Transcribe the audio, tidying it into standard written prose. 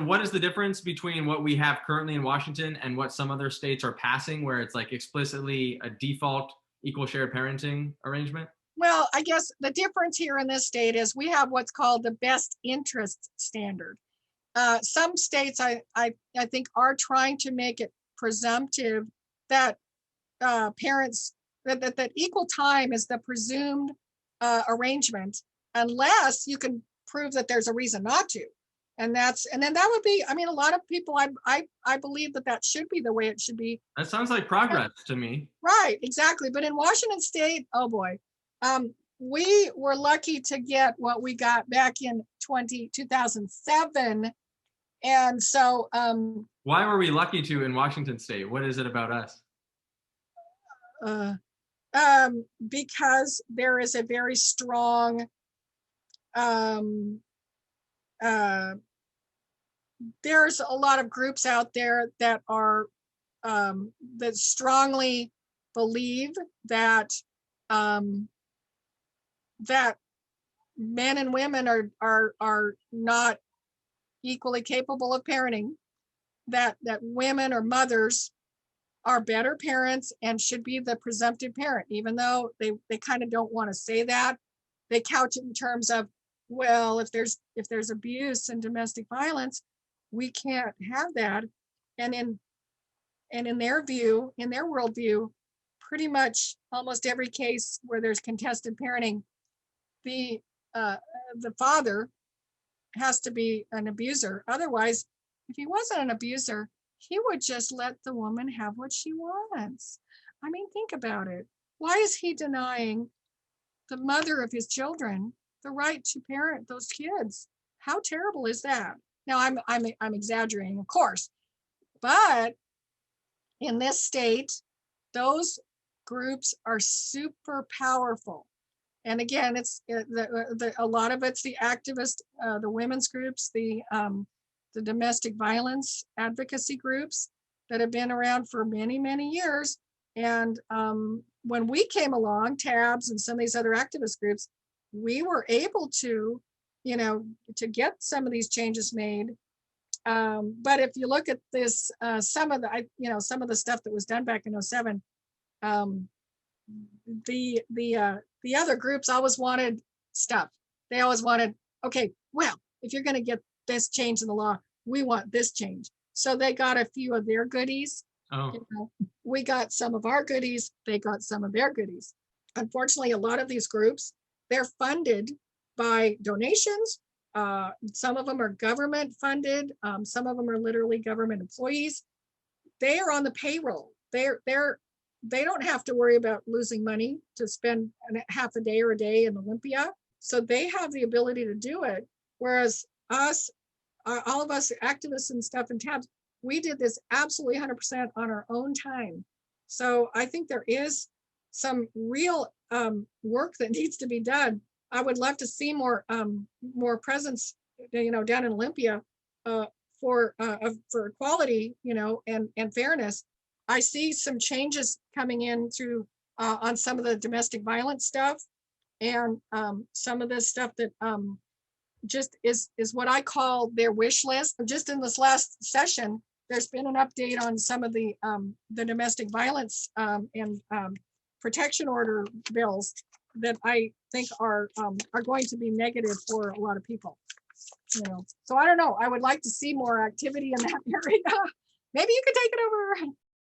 what is the difference between what we have currently in Washington and what some other states are passing, where it's like explicitly a default equal share parenting arrangement? Well, I guess the difference here in this state is we have what's called the best interest standard. Some states, I think, are trying to make it presumptive that parents that equal time is the presumed arrangement, unless you can prove that there's a reason not to. And then that would be, I mean, a lot of people, I believe that should be the way it should be. That sounds like progress to me. Right, exactly. But in Washington State, oh boy, we were lucky to get what we got back in 2007. And so Why were we lucky to in Washington State? What is it about us? Because there is a very strong there's a lot of groups out there that are that strongly believe that that men and women are not equally capable of parenting, that women or mothers are better parents and should be the presumptive parent, even though they kind of don't want to say that. They couch it in terms of, well, if there's abuse and domestic violence, we can't have that. And in their view, in their worldview, pretty much almost every case where there's contested parenting, the father has to be an abuser. Otherwise, if he wasn't an abuser, he would just let the woman have what she wants. I mean, think about it. Why is he denying the mother of his children the right to parent those kids? How terrible is that? Now, I'm exaggerating, of course, but in this state, those groups are super powerful. And again, it's a lot of it's the activist, the women's groups, the domestic violence advocacy groups that have been around for many, many years. And when we came along, TABS and some of these other activist groups, we were able to, to get some of these changes made. But if you look at this, some of the stuff that was done back in 2007, the other groups always wanted stuff. They always wanted, okay, well, if you're going to get this change in the law, we want this change. So they got a few of their goodies. Oh. We got some of our goodies. They got some of their goodies. Unfortunately, a lot of these groups, they're funded by donations. Some of them are government funded. Some of them are literally government employees. They are on the payroll. They don't have to worry about losing money to spend half a day or a day in Olympia. So they have the ability to do it. Whereas us, all of us activists and stuff and TABS, we did this absolutely 100% on our own time. So I think there is some real work that needs to be done. I would love to see more presence, down in Olympia for equality, and fairness. I see some changes coming in through on some of the domestic violence stuff, and some of this stuff that just is what I call their wish list. Just in this last session, there's been an update on some of the domestic violence and protection order bills that I think are going to be negative for a lot of people. So I don't know. I would like to see more activity in that area. Maybe you could take it over.